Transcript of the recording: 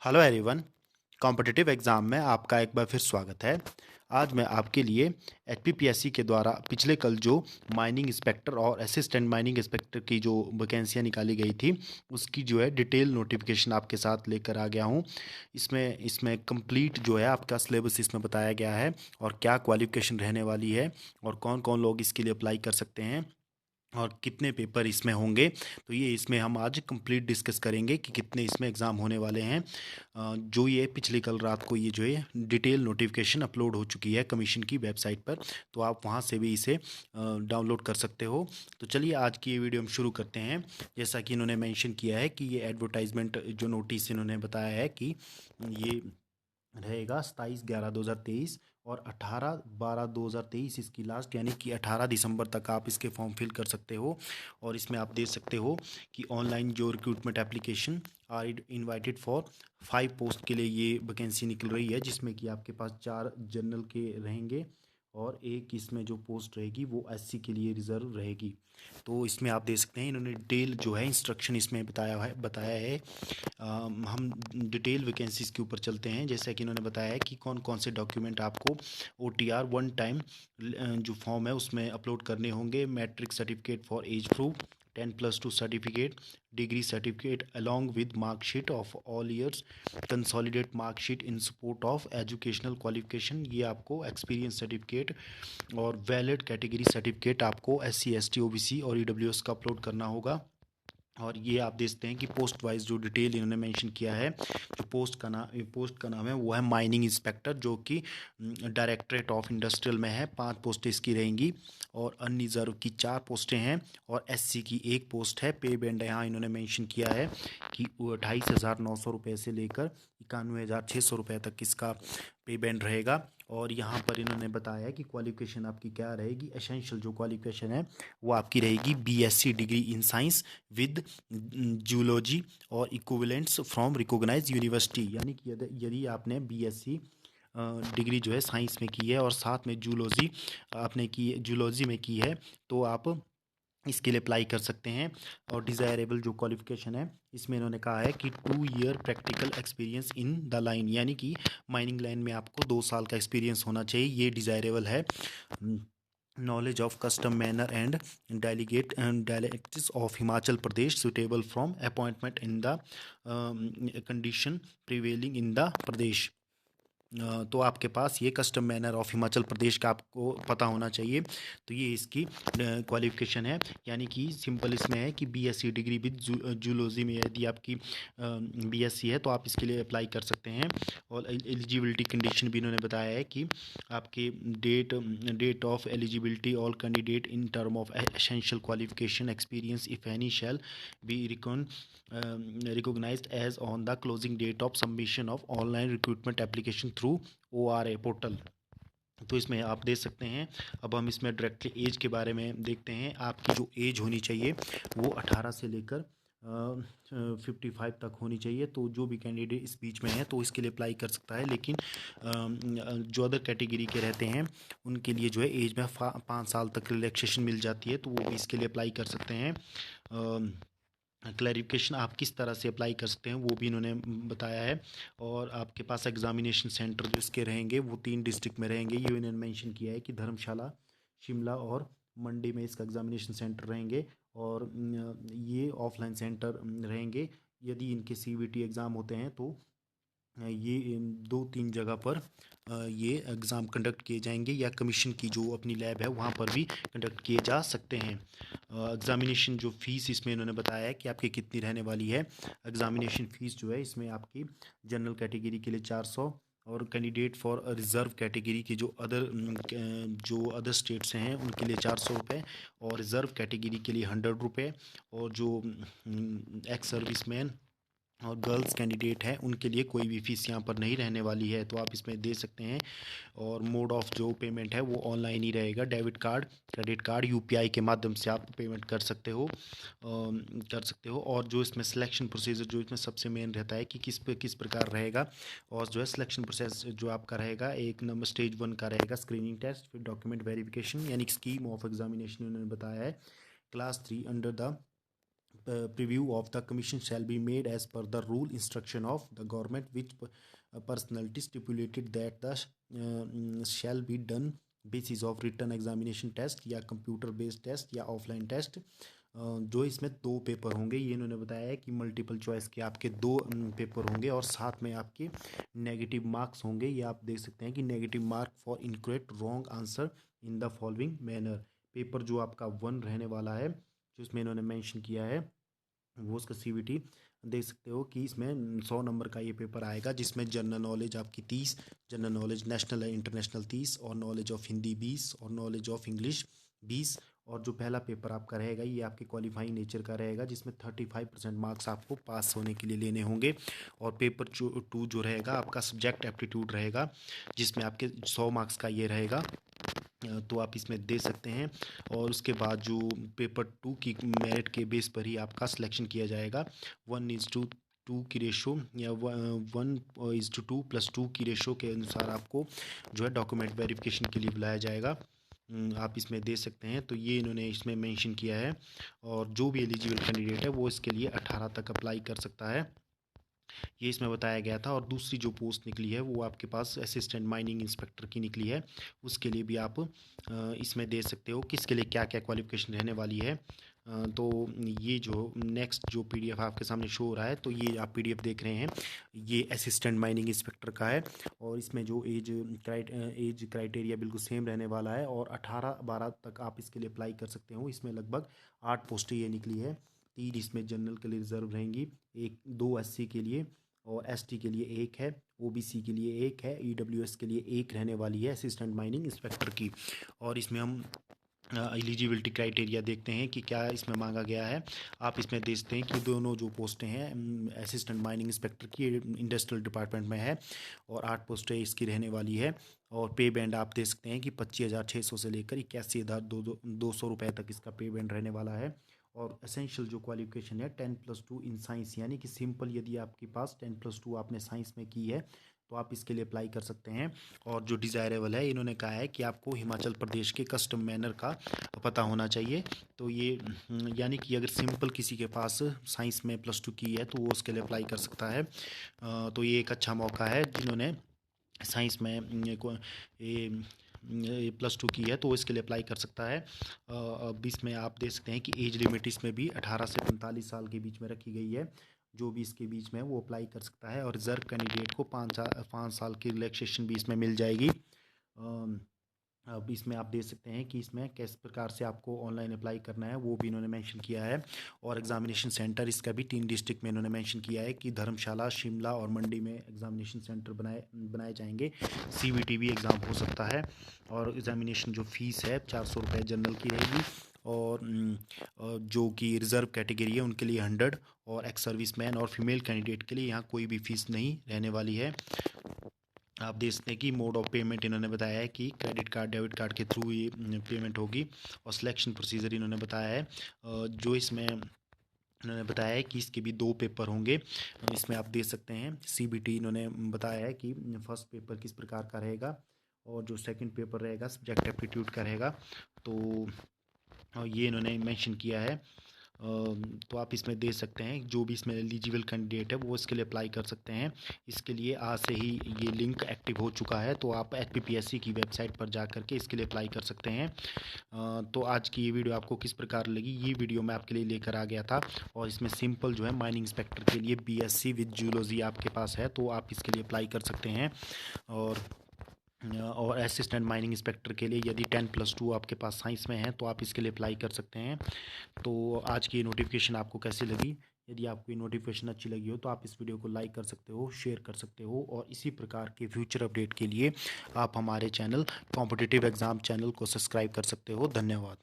Hello everyone. Competitive exam में आपका एक बार फिर स्वागत है। आज मैं आपके लिए एचपीपीएससी के द्वारा पिछले कल जो माइनिंग इंस्पेक्टर और असिस्टेंट माइनिंग इंस्पेक्टर की जो वैकेंसियाँ निकाली गई थी उसकी जो है डिटेल नोटिफिकेशन आपके साथ लेकर आ गया हूँ। इसमें कंप्लीट जो है आपका सिलेबस इसमें बताया गया है और क्या क्वालिफिकेशन रहने वाली है और कौन कौन लोग इसके लिए अप्लाई कर सकते हैं और कितने पेपर इसमें होंगे। तो ये इसमें हम आज कंप्लीट डिस्कस करेंगे कि कितने इसमें एग्ज़ाम होने वाले हैं। जो ये पिछली कल रात को ये जो है डिटेल नोटिफिकेशन अपलोड हो चुकी है कमीशन की वेबसाइट पर, तो आप वहाँ से भी इसे डाउनलोड कर सकते हो। तो चलिए आज की ये वीडियो हम शुरू करते हैं। जैसा कि इन्होंने मेंशन किया है कि ये एडवर्टाइजमेंट जो नोटिस इन्होंने बताया है कि ये रहेगा 27/11/2023 और 18/12/2023 इसकी लास्ट, यानी कि 18 दिसंबर तक आप इसके फॉर्म फिल कर सकते हो। और इसमें आप देख सकते हो कि ऑनलाइन जो recruitment application are invited for 5 post के लिए ये वैकेंसी निकल रही है, जिसमें कि आपके पास 4 जनरल के रहेंगे और एक इसमें जो पोस्ट रहेगी वो एससी के लिए रिजर्व रहेगी। तो इसमें आप देख सकते हैं इन्होंने डिटेल जो है इंस्ट्रक्शन इसमें बताया है। हम डिटेल वैकेंसीज़ के ऊपर चलते हैं। जैसा कि इन्होंने बताया है कि कौन कौन से डॉक्यूमेंट आपको OTR वन टाइम जो फॉर्म है उसमें अपलोड करने होंगे। Matric certificate for age proof, 10+2 certificate, degree certificate along with marksheet of all years, consolidate marksheet in support of educational qualification, ये आपको एक्सपीरियंस सर्टिफिकेट और वैलिड कैटेगरी सर्टिफिकेट आपको SC ST OBC और EWS का अपलोड करना होगा। और ये आप देखते हैं कि पोस्ट वाइज जो डिटेल इन्होंने मेंशन किया है, जो पोस्ट का नाम है वो है माइनिंग इंस्पेक्टर, जो कि डायरेक्टरेट ऑफ इंडस्ट्रियल में है। 5 पोस्टें इसकी रहेंगी और अनरिजर्व की 4 पोस्टें हैं और SC की 1 पोस्ट है। पे बैंड यहाँ इन्होंने मेंशन किया है कि 28,900 रुपये से लेकर 91,600 रुपये तक इसका पे बैंड रहेगा। और यहाँ पर इन्होंने बताया है कि क्वालिफिकेशन आपकी क्या रहेगी। एसेंशियल जो क्वालिफिकेशन है वो आपकी रहेगी BSc degree in science with zoology और इक्विवेलेंट्स फ्रॉम रिकॉग्नाइज्ड यूनिवर्सिटी, यानी कि यदि आपने BSc डिग्री जो है साइंस में की है और साथ में जूलॉजी आपने की जूलॉजी में की है तो आप इसके लिए अप्लाई कर सकते हैं। और डिज़ायरेबल जो क्वालिफिकेशन है इसमें इन्होंने कहा है कि 2 year practical experience in the line, यानी कि माइनिंग लाइन में आपको 2 साल का एक्सपीरियंस होना चाहिए, ये डिज़ायरेबल है। Knowledge of custom manner and dialects of Himachal Pradesh suitable from appointment in the condition prevailing in the Pradesh. तो आपके पास ये custom manner of Himachal Pradesh का आपको पता होना चाहिए। तो ये इसकी क्वालिफिकेशन है, यानी कि सिंपल इसमें है कि BSc डिग्री विद जूलॉजी में यदि आपकी BSc है तो आप इसके लिए अप्लाई कर सकते हैं। और एलिजिबिलिटी कंडीशन भी इन्होंने बताया है कि आपके date of eligibility all candidate in term of essential qualification experience if any shall be recognized as on the closing date of submission of online recruitment application through ORA portal। तो इसमें आप देख सकते हैं। अब हम इसमें डायरेक्टली एज के बारे में देखते हैं। आपकी जो एज होनी चाहिए वो 18 से लेकर 55 तक होनी चाहिए। तो जो भी कैंडिडेट इस बीच में है तो इसके लिए अप्लाई कर सकता है, लेकिन जो अदर कैटेगरी के रहते हैं उनके लिए जो है एज में 5 साल तक रिलैक्सेशन मिल जाती है, तो वो भी इसके लिए अप्लाई कर सकते हैं। क्लैरिफिकेशन आप किस तरह से अप्लाई कर सकते हैं वो भी इन्होंने बताया है। और आपके पास एग्जामिनेशन सेंटर जो इसके रहेंगे वो 3 डिस्ट्रिक्ट में रहेंगे। ये इन्होंने मेंशन किया है कि धर्मशाला, शिमला और मंडी में इसका एग्जामिनेशन सेंटर रहेंगे और ये ऑफलाइन सेंटर रहेंगे। यदि इनके CVT एग्ज़ाम होते हैं तो ये 2-3 जगह पर ये एग्ज़ाम कंडक्ट किए जाएंगे, या कमीशन की जो अपनी लैब है वहाँ पर भी कंडक्ट किए जा सकते हैं। एग्ज़ामिनेशन जो फ़ीस इसमें इन्होंने बताया है कि आपकी कितनी रहने वाली है। एग्ज़ामिनेशन फ़ीस जो है इसमें आपकी जनरल कैटेगरी के लिए 400 और कैंडिडेट फॉर रिज़र्व कैटेगरी के जो अदर स्टेट्स हैं उनके लिए 400 रुपये और रिज़र्व कैटेगरी के लिए 100 रुपये और जो एक्स सर्विसमैन और गर्ल्स कैंडिडेट हैं उनके लिए कोई भी फ़ीस यहाँ पर नहीं रहने वाली है, तो आप इसमें दे सकते हैं। और मोड ऑफ़ जो पेमेंट है वो ऑनलाइन ही रहेगा। Debit card, credit card, UPI के माध्यम से आप पेमेंट कर सकते हो। और जो इसमें सिलेक्शन प्रोसीजर जो इसमें सबसे मेन रहता है कि किस प्रकार रहेगा। और जो है सिलेक्शन प्रोसेस जो आपका रहेगा, एक नंबर स्टेज 1 का रहेगा स्क्रीनिंग टेस्ट, फिर डॉक्यूमेंट वेरिफिकेशन, यानी स्कीम ऑफ एग्जामिनेशन उन्होंने बताया है। Class 3 under the preview of the commission shall be made as per the rule instruction of the government which personality stipulated that the shall be done basis of written examination test या computer based test या offline test. जो इसमें 2 paper होंगे, ये इन्होंने बताया है कि मल्टीपल चॉइस के आपके 2 पेपर होंगे और साथ में आपके नेगेटिव मार्क्स होंगे। ये आप देख सकते हैं कि negative mark for incorrect wrong answer in the following manner. Paper जो आपका 1 रहने वाला है, जो इसमें इन्होंने मेंशन किया है, वो उसका CVT देख सकते हो कि इसमें 100 नंबर का ये पेपर आएगा, जिसमें जनरल नॉलेज आपकी 30, जनरल नॉलेज नेशनल है इंटरनेशनल 30, और नॉलेज ऑफ हिंदी 20, और नॉलेज ऑफ इंग्लिश 20। और जो पहला पेपर आपका रहेगा ये आपके क्वालिफाइंग नेचर का रहेगा, जिसमें 35% मार्क्स आपको पास होने के लिए लेने होंगे। और पेपर 2 जो रहेगा आपका सब्जेक्ट एप्टीट्यूड रहेगा, जिसमें आपके 100 मार्क्स का ये रहेगा, तो आप इसमें दे सकते हैं। और उसके बाद जो पेपर 2 की मेरिट के बेस पर ही आपका सिलेक्शन किया जाएगा। 1:2 की रेशो या 1:2 + 2 की रेशो के अनुसार आपको जो है डॉक्यूमेंट वेरिफिकेशन के लिए बुलाया जाएगा। आप इसमें दे सकते हैं। तो ये इन्होंने इसमें मेंशन किया है, और जो भी एलिजिबल कैंडिडेट है वो इसके लिए 18 तक अप्लाई कर सकता है, ये इसमें बताया गया था। और दूसरी जो पोस्ट निकली है वो आपके पास असिस्टेंट माइनिंग इंस्पेक्टर की निकली है, उसके लिए भी आप इसमें दे सकते हो कि इसके लिए क्या क्या क्वालिफिकेशन रहने वाली है। तो ये जो नेक्स्ट जो PDF आपके सामने शो हो रहा है, तो ये आप PDF देख रहे हैं, ये असिस्टेंट माइनिंग इंस्पेक्टर का है। और इसमें जो एज क्राइटेरिया बिल्कुल सेम रहने वाला है, और 18-12 तक आप इसके लिए अप्लाई कर सकते हो। इसमें लगभग 8 पोस्टें ये निकली है, 3 इसमें जनरल के लिए रिजर्व रहेंगी, 2 SC के लिए, और ST के लिए 1 है, OBC के लिए 1 है, EWS के लिए 1 रहने वाली है असिस्टेंट माइनिंग इंस्पेक्टर की। और इसमें हम एलिजिबिलिटी क्राइटेरिया देखते हैं कि क्या इसमें मांगा गया है। आप इसमें देखते हैं कि दोनों जो पोस्टें हैं असिस्टेंट माइनिंग इंस्पेक्टर की इंडस्ट्रियल डिपार्टमेंट में है, और 8 पोस्टें इसकी रहने वाली है। और पे बैंड आप देख सकते हैं कि 25,600 से लेकर 81,200 रुपये तक इसका पे बैंड रहने वाला है। और एसेंशियल जो क्वालिफिकेशन है 10+2 इन साइंस, यानी कि सिंपल यदि आपके पास 10+2 आपने साइंस में की है तो आप इसके लिए अप्लाई कर सकते हैं। और जो डिज़ायरेबल है, इन्होंने कहा है कि आपको हिमाचल प्रदेश के कस्टम मैनर का पता होना चाहिए। तो ये यानी कि अगर सिंपल किसी के पास साइंस में +2 की है तो वो उसके लिए अप्लाई कर सकता है। तो ये एक अच्छा मौका है, जिन्होंने साइंस में +2 की है तो वो इसके लिए अप्लाई कर सकता है। अब इसमें आप देख सकते हैं कि एज लिमिट इसमें भी 18 से 45 साल के बीच में रखी गई है। जो भी इसके बीच में है वो अप्लाई कर सकता है, और रिजर्व कैंडिडेट को 5 साल की रिलैक्सेशन भी इसमें मिल जाएगी। अब इसमें आप देख सकते हैं कि इसमें किस प्रकार से आपको ऑनलाइन अप्लाई करना है वो भी इन्होंने मेंशन किया है। और एग्जामिनेशन सेंटर इसका भी 3 डिस्ट्रिक्ट में इन्होंने मेंशन किया है कि धर्मशाला, शिमला और मंडी में एग्जामिनेशन सेंटर बनाए जाएंगे। CVT भी एग्ज़ाम हो सकता है। और एग्जामिनेशन जो फ़ीस है 400 रुपये जनरल की रहेगी, और जो कि रिज़र्व कैटेगरी है उनके लिए 100, और एक्स सर्विस मैन और फीमेल कैंडिडेट के लिए यहाँ कोई भी फ़ीस नहीं रहने वाली है। आप देख सकते हैं कि मोड ऑफ पेमेंट इन्होंने बताया है कि क्रेडिट कार्ड, डेबिट कार्ड के थ्रू ये पेमेंट होगी। और सिलेक्शन प्रोसीजर इन्होंने बताया है, जो इसमें इन्होंने बताया है कि इसके भी 2 पेपर होंगे। इसमें आप देख सकते हैं CBT इन्होंने बताया है कि फर्स्ट पेपर किस प्रकार का रहेगा, और जो सेकंड पेपर रहेगा सब्जेक्ट एप्टीट्यूड का रहेगा। तो ये इन्होंने मेंशन किया है। तो आप इसमें दे सकते हैं, जो भी इसमें एलिजिबल कैंडिडेट है वो इसके लिए अप्लाई कर सकते हैं। इसके लिए आज से ही ये लिंक एक्टिव हो चुका है, तो आप HPPSC की वेबसाइट पर जा करके इसके लिए अप्लाई कर सकते हैं। तो आज की ये वीडियो आपको किस प्रकार लगी, ये वीडियो मैं आपके लिए लेकर आ गया था। और इसमें सिंपल जो है माइनिंग इंस्पेक्टर के लिए BSc विद जूलॉजी आपके पास है तो आप इसके लिए अप्लाई कर सकते हैं। और असिस्टेंट माइनिंग इंस्पेक्टर के लिए यदि 10+2 आपके पास साइंस में है तो आप इसके लिए अप्लाई कर सकते हैं। तो आज की नोटिफिकेशन आपको कैसी लगी? यदि आपको ये नोटिफिकेशन अच्छी लगी हो तो आप इस वीडियो को लाइक कर सकते हो, शेयर कर सकते हो, और इसी प्रकार के फ्यूचर अपडेट के लिए आप हमारे चैनल कॉम्पिटिटिव एग्ज़ाम चैनल को सब्सक्राइब कर सकते हो। धन्यवाद।